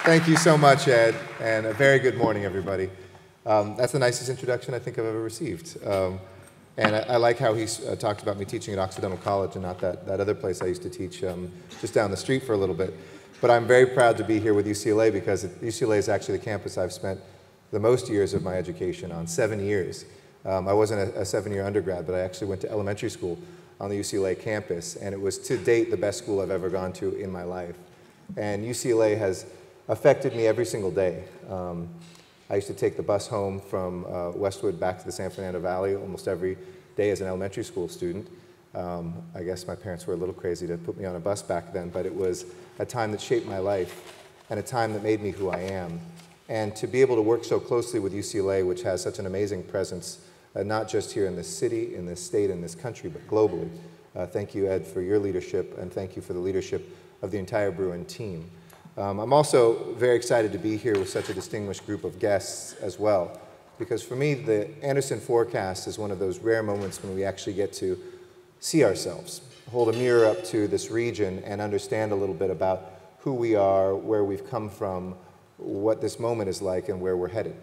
Thank you so much, Ed, and a very good morning, everybody. That's the nicest introduction I think I've ever received. And I like how he talked about me teaching at Occidental College and not that other place I used to teach just down the street for a little bit. But I'm very proud to be here with UCLA because UCLA is actually the campus I've spent the most years of my education on, 7 years. I wasn't a 7-year undergrad, but I actually went to elementary school on the UCLA campus, and it was to date the best school I've ever gone to in my life. And UCLA has affected me every single day. I used to take the bus home from Westwood back to the San Fernando Valley almost every day as an elementary school student. I guess my parents were a little crazy to put me on a bus back then, but it was a time that shaped my life and a time that made me who I am. And to be able to work so closely with UCLA, which has such an amazing presence, not just here in this city, in this state, in this country, but globally. Thank you, Ed, for your leadership, and thank you for the leadership of the entire Bruin team. I'm also very excited to be here with such a distinguished group of guests as well, because for me, the Anderson Forecast is one of those rare moments when we actually get to see ourselves, hold a mirror up to this region and understand a little bit about who we are, where we've come from, what this moment is like, and where we're headed.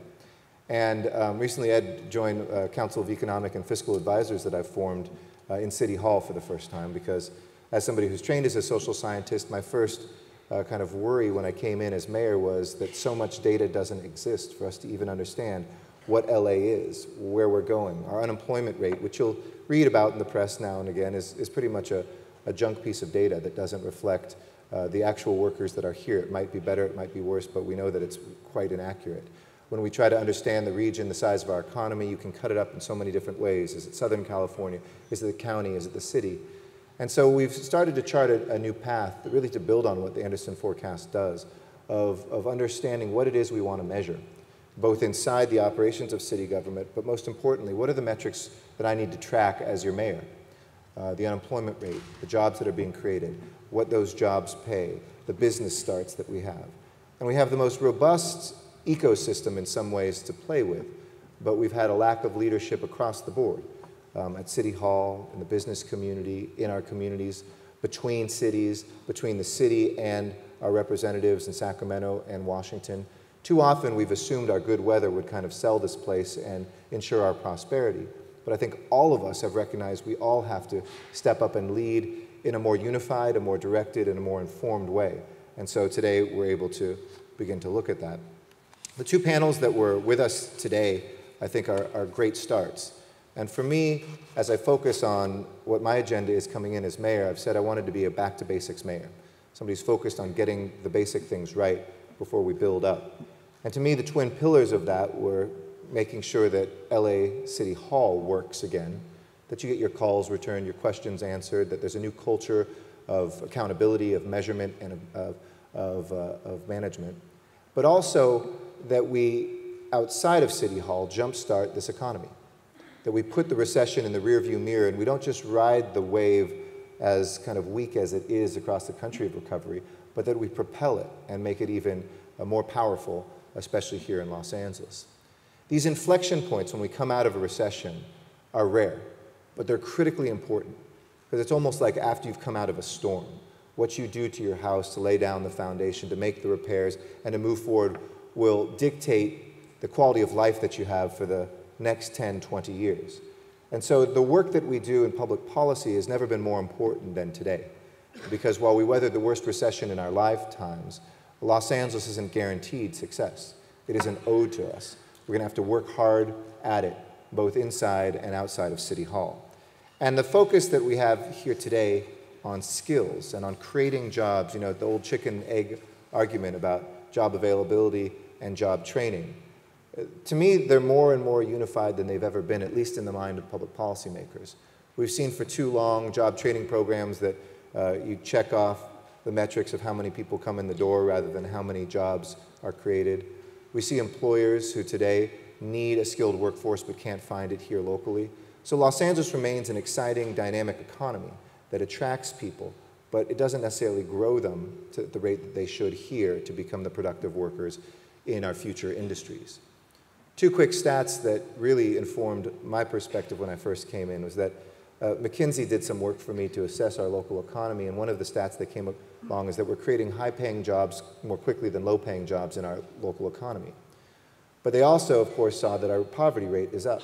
And recently, Ed joined a Council of Economic and Fiscal Advisors that I've formed in City Hall for the first time, because as somebody who's trained as a social scientist, my first kind of worry when I came in as mayor was that so much data doesn't exist for us to even understand what LA is, where we're going. Our unemployment rate, which you'll read about in the press now and again, is pretty much a junk piece of data that doesn't reflect the actual workers that are here. It might be better, it might be worse, but we know that it's quite inaccurate. When we try to understand the region, the size of our economy, you can cut it up in so many different ways. Is it Southern California? Is it the county? Is it the city? And so we've started to chart a new path, really to build on what the Anderson Forecast does, of understanding what it is we want to measure, both inside the operations of city government, but most importantly, what are the metrics that I need to track as your mayor? The unemployment rate, the jobs that are being created, what those jobs pay, the business starts that we have. And we have the most robust ecosystem in some ways to play with, but we've had a lack of leadership across the board. At City Hall, in the business community, in our communities, between cities, between the city and our representatives in Sacramento and Washington. Too often we've assumed our good weather would kind of sell this place and ensure our prosperity. But I think all of us have recognized we all have to step up and lead in a more unified, a more directed, and a more informed way. And so today we're able to begin to look at that. The two panels that were with us today, I think, are great starts. And for me, as I focus on what my agenda is coming in as mayor, I've said I wanted to be a back-to-basics mayor. Somebody who's focused on getting the basic things right before we build up. And to me, the twin pillars of that were making sure that LA City Hall works again, that you get your calls returned, your questions answered, that there's a new culture of accountability, of measurement, and of management. But also that we, outside of City Hall, jumpstart this economy. That we put the recession in the rearview mirror and we don't just ride the wave as kind of weak as it is across the country of recovery, but that we propel it and make it even more powerful, especially here in Los Angeles. These inflection points when we come out of a recession are rare, but they're critically important because it's almost like after you've come out of a storm, what you do to your house to lay down the foundation, to make the repairs, and to move forward will dictate the quality of life that you have for the next 10, 20 years. And so the work that we do in public policy has never been more important than today. Because while we weathered the worst recession in our lifetimes, Los Angeles isn't guaranteed success. It is an ode to us. We're going to have to work hard at it, both inside and outside of City Hall. And the focus that we have here today on skills and on creating jobs, you know, the old chicken-egg argument about job availability and job training. To me, they're more and more unified than they've ever been, at least in the mind of public policymakers. We've seen for too long job training programs that you check off the metrics of how many people come in the door rather than how many jobs are created. We see employers who today need a skilled workforce but can't find it here locally. So Los Angeles remains an exciting, dynamic economy that attracts people, but it doesn't necessarily grow them to the rate that they should here to become the productive workers in our future industries. Two quick stats that really informed my perspective when I first came in was that McKinsey did some work for me to assess our local economy, and one of the stats that came along is that we're creating high-paying jobs more quickly than low-paying jobs in our local economy. But they also, of course, saw that our poverty rate is up.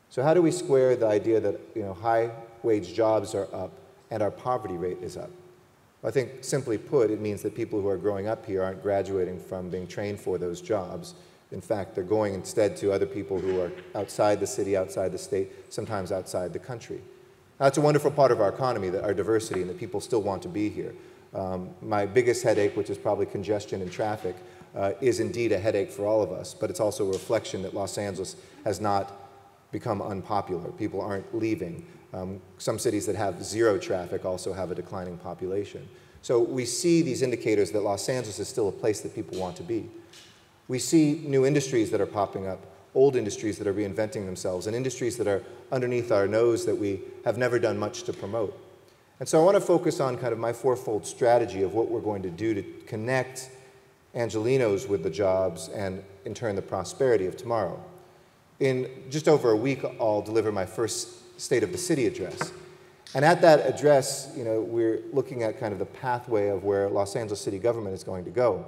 So how do we square the idea that high-wage jobs are up and our poverty rate is up? I think, simply put, it means that people who are growing up here aren't graduating from being trained for those jobs. In fact, they're going instead to other people who are outside the city, outside the state, sometimes outside the country. That's a wonderful part of our economy, that our diversity, and that people still want to be here. My biggest headache, which is probably congestion and traffic, is indeed a headache for all of us, but it's also a reflection that Los Angeles has not become unpopular. People aren't leaving. Some cities that have zero traffic also have a declining population. So we see these indicators that Los Angeles is still a place that people want to be. We see new industries that are popping up, old industries that are reinventing themselves, and industries that are underneath our nose that we have never done much to promote. And so I want to focus on kind of my fourfold strategy of what we're going to do to connect Angelenos with the jobs and, in turn, the prosperity of tomorrow. In just over a week, I'll deliver my first State of the City address. And at that address, we're looking at kind of the pathway of where Los Angeles city government is going to go.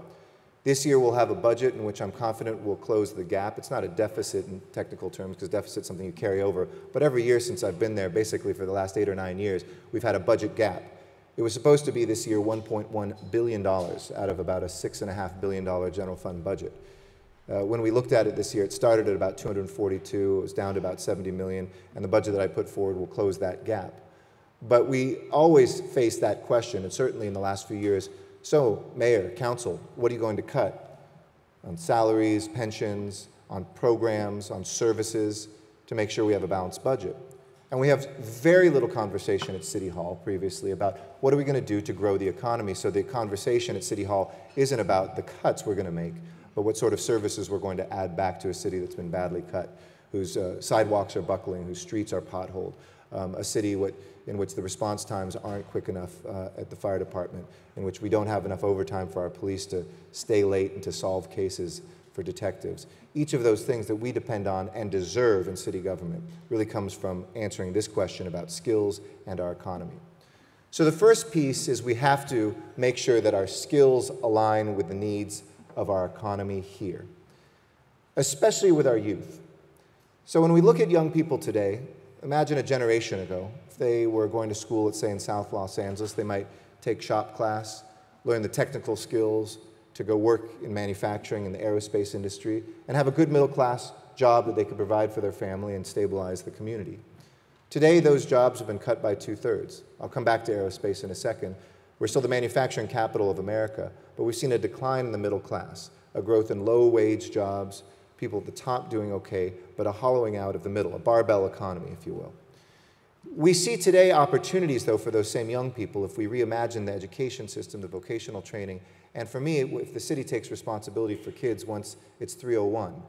This year, we'll have a budget in which I'm confident we'll close the gap. It's not a deficit in technical terms, because deficit is something you carry over. But every year since I've been there, basically for the last 8 or 9 years, we've had a budget gap. It was supposed to be this year $1.1 billion out of about a $6.5 billion general fund budget. When we looked at it this year, it started at about 242, it was down to about 70 million, and the budget that I put forward will close that gap. But we always face that question, and certainly in the last few years, so, Mayor, Council, what are you going to cut? On salaries, pensions, on programs, on services, to make sure we have a balanced budget. And we have very little conversation at City Hall previously about what are we going to do to grow the economy, so the conversation at City Hall isn't about the cuts we're going to make, but what sort of services we're going to add back to a city that's been badly cut, whose sidewalks are buckling, whose streets are potholed, a city in which the response times aren't quick enough at the fire department, in which we don't have enough overtime for our police to stay late and to solve cases for detectives. Each of those things that we depend on and deserve in city government really comes from answering this question about skills and our economy. So the first piece is we have to make sure that our skills align with the needs of our economy here, especially with our youth. So when we look at young people today, imagine a generation ago, if they were going to school, let's say in South Los Angeles, they might take shop class, learn the technical skills to go work in manufacturing in the aerospace industry, and have a good middle-class job that they could provide for their family and stabilize the community. Today, those jobs have been cut by 2/3. I'll come back to aerospace in a second. We're still the manufacturing capital of America, but we've seen a decline in the middle class, a growth in low-wage jobs, people at the top doing okay, but a hollowing out of the middle, a barbell economy, if you will. We see today opportunities, though, for those same young people if we reimagine the education system, the vocational training, and for me, if the city takes responsibility for kids once it's 3:01,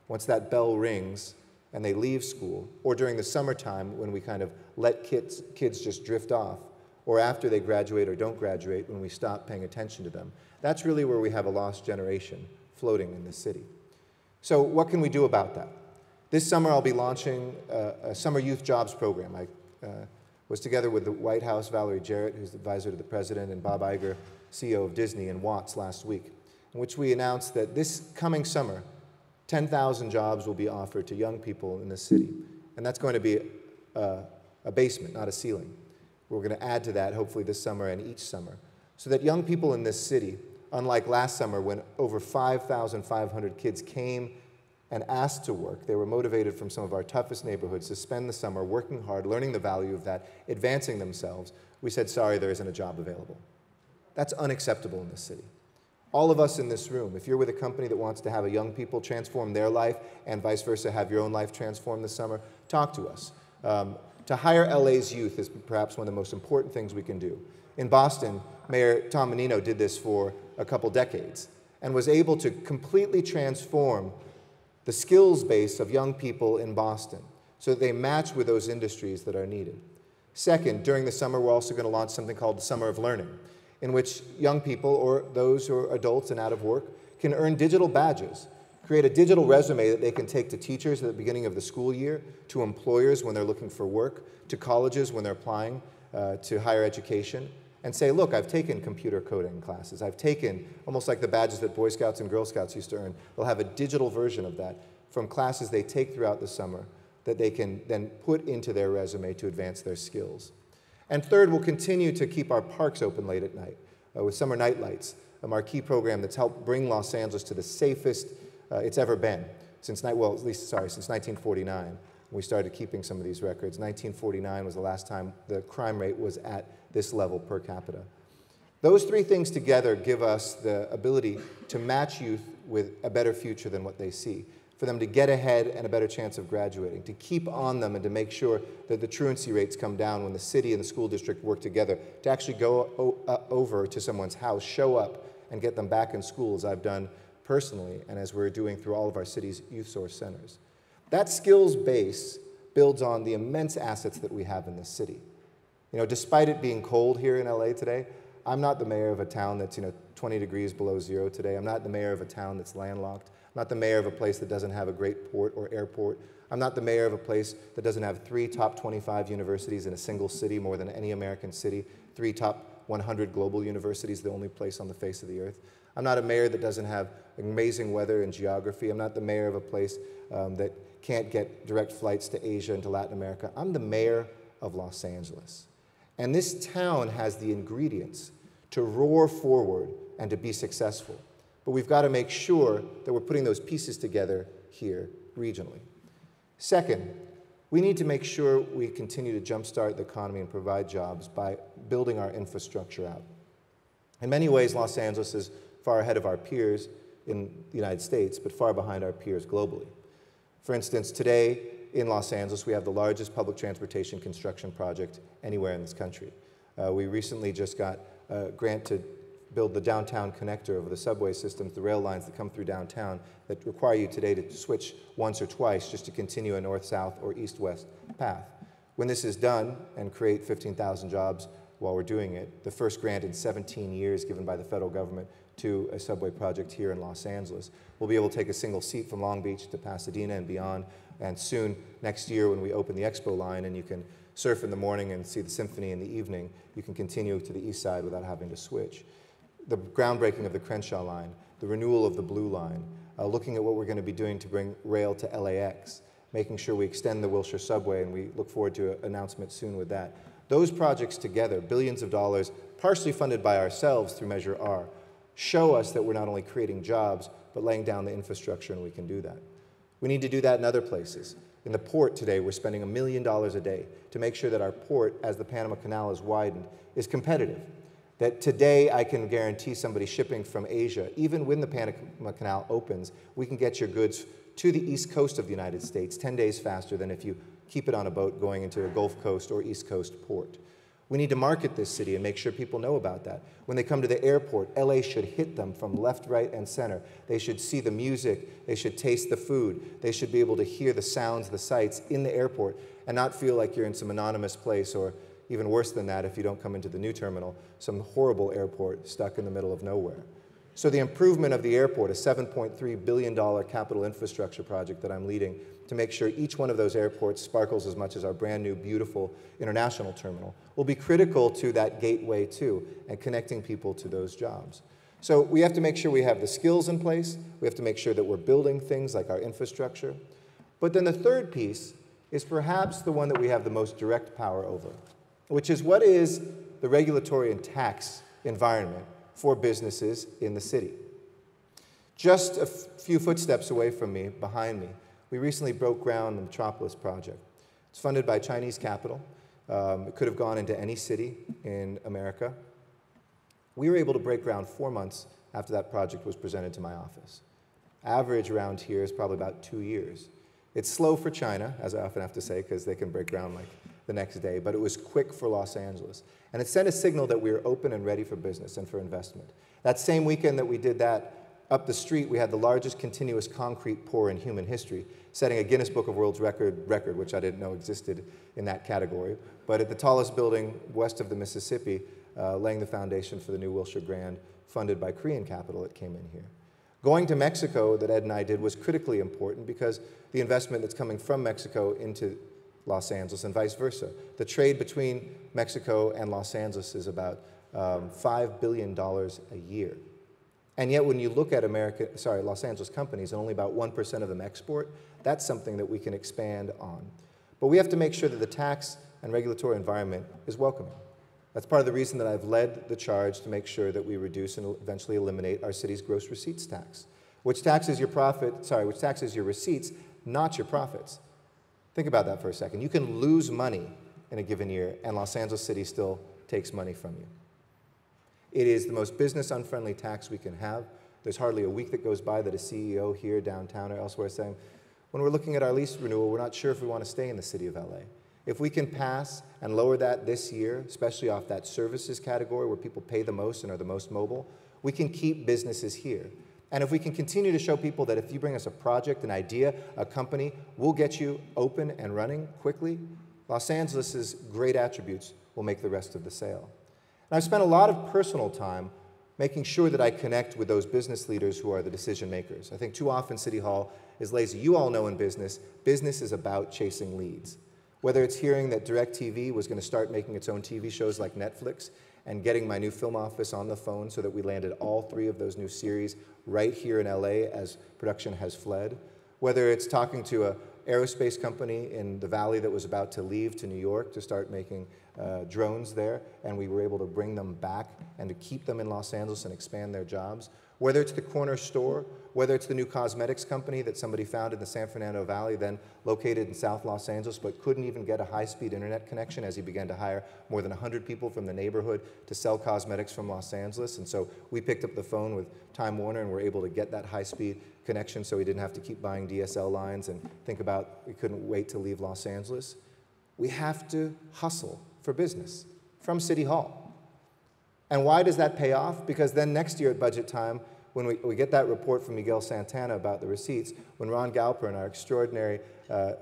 once that bell rings and they leave school, or during the summertime when we kind of let kids just drift off, or after they graduate or don't graduate when we stop paying attention to them. That's really where we have a lost generation floating in the city. So what can we do about that? This summer I'll be launching a summer youth jobs program. I was together with the White House, Valerie Jarrett, who's the advisor to the president, and Bob Iger, CEO of Disney, and Watts last week, in which we announced that this coming summer, 10,000 jobs will be offered to young people in this city. And that's going to be a basement, not a ceiling. We're going to add to that hopefully this summer and each summer, so that young people in this city, unlike last summer when over 5,500 kids came and asked to work, they were motivated from some of our toughest neighborhoods to spend the summer working hard, learning the value of that, advancing themselves. We said, sorry, there isn't a job available. That's unacceptable in this city. All of us in this room, if you're with a company that wants to have a young people transform their life and vice versa, have your own life transformed this summer, talk to us. To hire LA's youth is perhaps one of the most important things we can do. In Boston, Mayor Tom Menino did this for a couple decades and was able to completely transform the skills base of young people in Boston so that they match with those industries that are needed. Second, during the summer, we're also going to launch something called the Summer of Learning, in which young people or those who are adults and out of work can earn digital badges create a digital resume that they can take to teachers at the beginning of the school year, to employers when they're looking for work, to colleges when they're applying to higher education, and say, look, I've taken computer coding classes. I've taken, almost like the badges that Boy Scouts and Girl Scouts used to earn, they'll have a digital version of that from classes they take throughout the summer that they can then put into their resume to advance their skills. And third, we'll continue to keep our parks open late at night with summer night lights, a marquee program that's helped bring Los Angeles to the safest it's ever been since, since 1949. We started keeping some of these records. 1949 was the last time the crime rate was at this level per capita. Those three things together give us the ability to match youth with a better future than what they see, for them to get ahead and a better chance of graduating, to keep on them and to make sure that the truancy rates come down when the city and the school district work together, to actually go over to someone's house, show up, and get them back in school, as I've done personally and as we're doing through all of our city's youth source centers. That skills base builds on the immense assets that we have in this city. You know, despite it being cold here in LA today, I'm not the mayor of a town that's 20 degrees below zero today. I'm not the mayor of a town that's landlocked. I'm not the mayor of a place that doesn't have a great port or airport. I'm not the mayor of a place that doesn't have 3 top 25 universities in a single city, more than any American city, 3 top 100 global universities, the only place on the face of the earth. I'm not a mayor that doesn't have amazing weather and geography. I'm not the mayor of a place that can't get direct flights to Asia and to Latin America. I'm the mayor of Los Angeles. And this town has the ingredients to roar forward and to be successful. But we've got to make sure that we're putting those pieces together here regionally. Second, we need to make sure we continue to jumpstart the economy and provide jobs by building our infrastructure out. In many ways, Los Angeles is far ahead of our peers in the United States, but far behind our peers globally. For instance, today in Los Angeles, we have the largest public transportation construction project anywhere in this country. We recently just got a grant to build the downtown connector of the subway systems, the rail lines that come through downtown that require you today to switch once or twice just to continue a north-south or east-west path. When this is done and create 15,000 jobs while we're doing it, the first grant in 17 years given by the federal government to a subway project here in Los Angeles, we'll be able to take a single seat from Long Beach to Pasadena and beyond, and soon, next year, when we open the Expo line and you can surf in the morning and see the symphony in the evening, you can continue to the east side without having to switch. The groundbreaking of the Crenshaw line, the renewal of the Blue Line, looking at what we're going to be doing to bring rail to LAX, making sure we extend the Wilshire subway, and we look forward to an announcement soon with that. Those projects together, billions of dollars, partially funded by ourselves through Measure R, show us that we're not only creating jobs, but laying down the infrastructure, and we can do that. We need to do that in other places. In the port today, we're spending $1 million a day to make sure that our port, as the Panama Canal is widened, is competitive. That today I can guarantee somebody shipping from Asia, even when the Panama Canal opens, we can get your goods to the east coast of the United States 10 days faster than if you keep it on a boat going into a Gulf Coast or East Coast port. We need to market this city and make sure people know about that. When they come to the airport, LA should hit them from left, right, and center. They should see the music, they should taste the food, they should be able to hear the sounds, the sights in the airport, and not feel like you're in some anonymous place, or even worse than that, if you don't come into the new terminal, some horrible airport stuck in the middle of nowhere. So the improvement of the airport, a $7.3 billion capital infrastructure project that I'm leading to make sure each one of those airports sparkles as much as our brand new, beautiful international terminal, will be critical to that gateway too, and connecting people to those jobs. So we have to make sure we have the skills in place. We have to make sure that we're building things like our infrastructure. But then the third piece is perhaps the one that we have the most direct power over, which is what is the regulatory and tax environment for businesses in the city. Just a few footsteps away from me, behind me, we recently broke ground on the Metropolis project. It's funded by Chinese capital. It could have gone into any city in America. We were able to break ground 4 months after that project was presented to my office. Average around here is probably about 2 years. It's slow for China, as I often have to say, because they can break ground like the next day, but it was quick for Los Angeles. And it sent a signal that we were open and ready for business and for investment. That same weekend that we did that, up the street, we had the largest continuous concrete pour in human history, setting a Guinness Book of World Record, which I didn't know existed in that category. But at the tallest building west of the Mississippi, laying the foundation for the new Wilshire Grand, funded by Korean capital that came in here. Going to Mexico that Ed and I did was critically important because the investment that's coming from Mexico into Los Angeles and vice versa. The trade between Mexico and Los Angeles is about $5 billion a year. And yet when you look at Los Angeles companies, and only about 1% of them export, that's something that we can expand on. But we have to make sure that the tax and regulatory environment is welcoming. That's part of the reason that I've led the charge to make sure that we reduce and eventually eliminate our city's gross receipts tax, which taxes your receipts, not your profits. Think about that for a second. You can lose money in a given year, and Los Angeles City still takes money from you. It is the most business-unfriendly tax we can have. There's hardly a week that goes by that a CEO here, downtown, or elsewhere is saying, when we're looking at our lease renewal, we're not sure if we want to stay in the city of LA. If we can pass and lower that this year, especially off that services category where people pay the most and are the most mobile, we can keep businesses here. And if we can continue to show people that if you bring us a project, an idea, a company, we'll get you open and running quickly, Los Angeles's great attributes will make the rest of the sale. And I've spent a lot of personal time making sure that I connect with those business leaders who are the decision makers. I think too often City Hall is lazy. You all know in business is about chasing leads. Whether it's hearing that DirecTV was going to start making its own TV shows like Netflix and getting my new film office on the phone so that we landed all 3 of those new series right here in LA as production has fled. Whether it's talking to an aerospace company in the Valley that was about to leave to New York to start making drones there, and we were able to bring them back and to keep them in Los Angeles and expand their jobs. Whether it's the corner store, whether it's the new cosmetics company that somebody found in the San Fernando Valley, then located in South Los Angeles, but couldn't even get a high-speed internet connection as he began to hire more than 100 people from the neighborhood to sell cosmetics from Los Angeles. And so we picked up the phone with Time Warner and were able to get that high-speed connection so he didn't have to keep buying DSL lines and think about we couldn't wait to leave Los Angeles. We have to hustle for business from City Hall. And why does that pay off? Because then next year at budget time, when we get that report from Miguel Santana about the receipts, when Ron Galperin, our extraordinary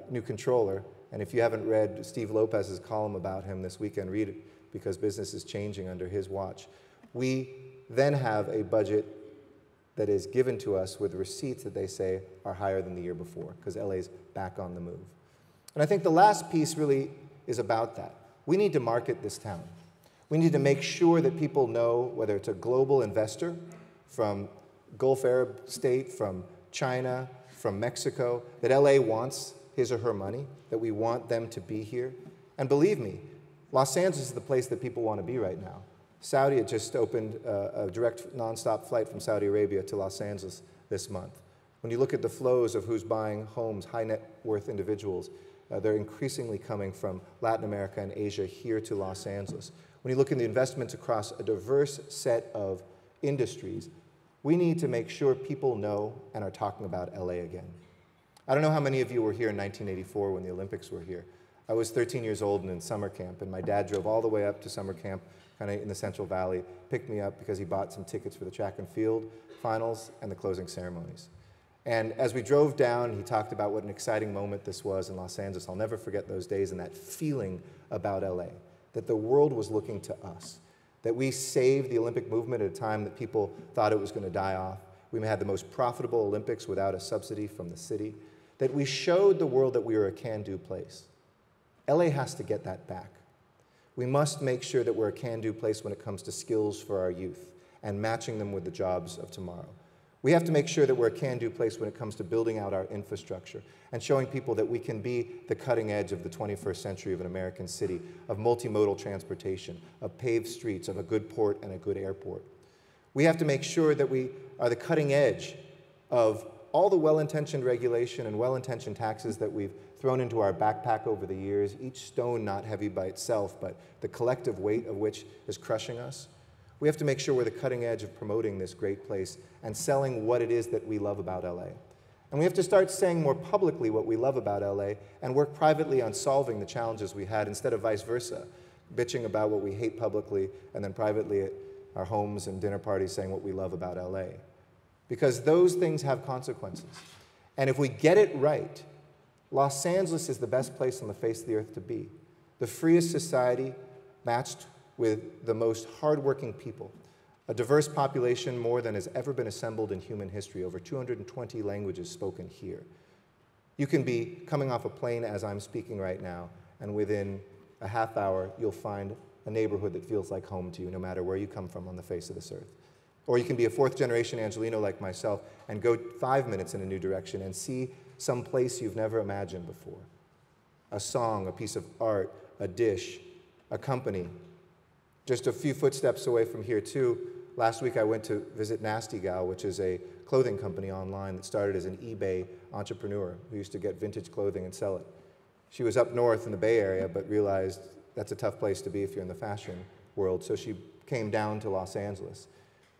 new controller, and if you haven't read Steve Lopez's column about him this weekend, read it because business is changing under his watch. We then have a budget that is given to us with receipts that they say are higher than the year before because LA's back on the move. And I think the last piece really is about that. We need to market this town. We need to make sure that people know, whether it's a global investor from Gulf Arab state, from China, from Mexico, that LA wants his or her money, that we want them to be here. And believe me, Los Angeles is the place that people want to be right now. Saudi had just opened a direct nonstop flight from Saudi Arabia to Los Angeles this month. When you look at the flows of who's buying homes, high net worth individuals, they're increasingly coming from Latin America and Asia here to Los Angeles. When you look at the investments across a diverse set of industries, we need to make sure people know and are talking about LA again. I don't know how many of you were here in 1984 when the Olympics were here. I was 13 years old and in summer camp, and my dad drove all the way up to summer camp, kind of in the Central Valley, picked me up because he bought some tickets for the track and field finals and the closing ceremonies. And as we drove down, he talked about what an exciting moment this was in Los Angeles. I'll never forget those days and that feeling about LA, that the world was looking to us, that we saved the Olympic movement at a time that people thought it was going to die off. We had the most profitable Olympics without a subsidy from the city, that we showed the world that we were a can-do place. LA has to get that back. We must make sure that we're a can-do place when it comes to skills for our youth and matching them with the jobs of tomorrow. We have to make sure that we're a can-do place when it comes to building out our infrastructure and showing people that we can be the cutting edge of the 21st century of an American city, of multimodal transportation, of paved streets, of a good port and a good airport. We have to make sure that we are the cutting edge of all the well-intentioned regulation and well-intentioned taxes that we've thrown into our backpack over the years, each stone not heavy by itself, but the collective weight of which is crushing us. We have to make sure we're the cutting edge of promoting this great place and selling what it is that we love about LA. And we have to start saying more publicly what we love about LA and work privately on solving the challenges we had instead of vice versa, bitching about what we hate publicly and then privately at our homes and dinner parties saying what we love about LA. Because those things have consequences. And if we get it right, Los Angeles is the best place on the face of the earth to be. The freest society matched with the most hardworking people, A diverse population more than has ever been assembled in human history, over 220 languages spoken here. You can be coming off a plane as I'm speaking right now, and within a half hour, you'll find a neighborhood that feels like home to you, no matter where you come from on the face of this earth. Or you can be a fourth-generation Angelino like myself and go 5 minutes in a new direction and see some place you've never imagined before. A song, a piece of art, a dish, a company. Just a few footsteps away from here, too, last week I went to visit Nasty Gal, which is a clothing company online that started as an eBay entrepreneur who used to get vintage clothing and sell it. She was up north in the Bay Area, but realized that's a tough place to be if you're in the fashion world, so she came down to Los Angeles.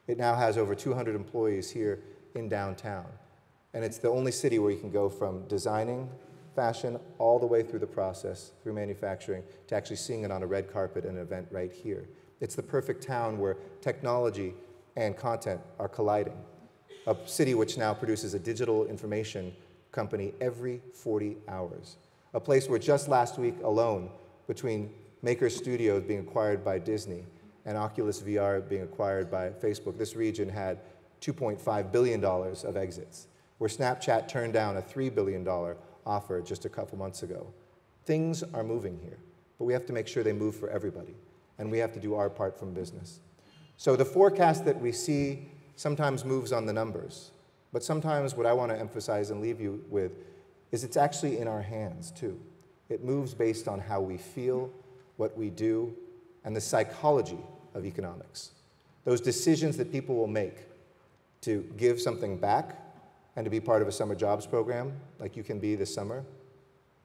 It now has over 200 employees here in downtown, and it's the only city where you can go from designing fashion all the way through the process, through manufacturing, to actually seeing it on a red carpet at an event right here. It's the perfect town where technology and content are colliding. A city which now produces a digital information company every 40 hours. A place where just last week alone, between Maker Studios being acquired by Disney and Oculus VR being acquired by Facebook, this region had $2.5 billion of exits, where Snapchat turned down a $3 billion offer just a couple months ago. Things are moving here, but we have to make sure they move for everybody, and we have to do our part from business. So the forecast that we see sometimes moves on the numbers, but sometimes what I want to emphasize and leave you with is it's actually in our hands, too. It moves based on how we feel, what we do, and the psychology of economics. Those decisions that people will make to give something back and to be part of a summer jobs program, like you can be this summer,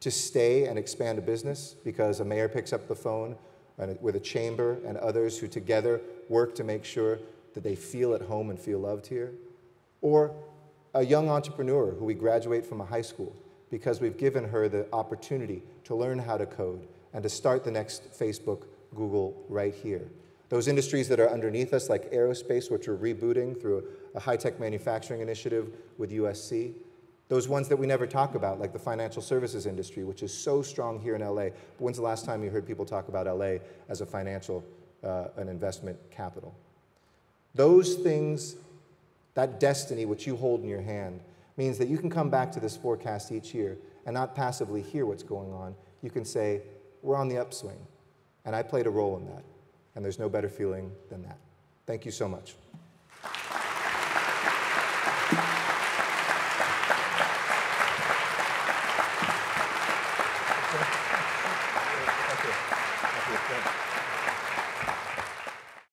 to stay and expand a business because a mayor picks up the phone with a chamber and others who together work to make sure that they feel at home and feel loved here, or a young entrepreneur who we graduate from a high school because we've given her the opportunity to learn how to code and to start the next Facebook, Google right here. Those industries that are underneath us, like aerospace, which we're rebooting through a high-tech manufacturing initiative with USC. Those ones that we never talk about, like the financial services industry, which is so strong here in LA. But when's the last time you heard people talk about LA as a financial and investment capital? Those things, that destiny which you hold in your hand, means that you can come back to this forecast each year and not passively hear what's going on. You can say, we're on the upswing, and I played a role in that. And there's no better feeling than that. Thank you so much.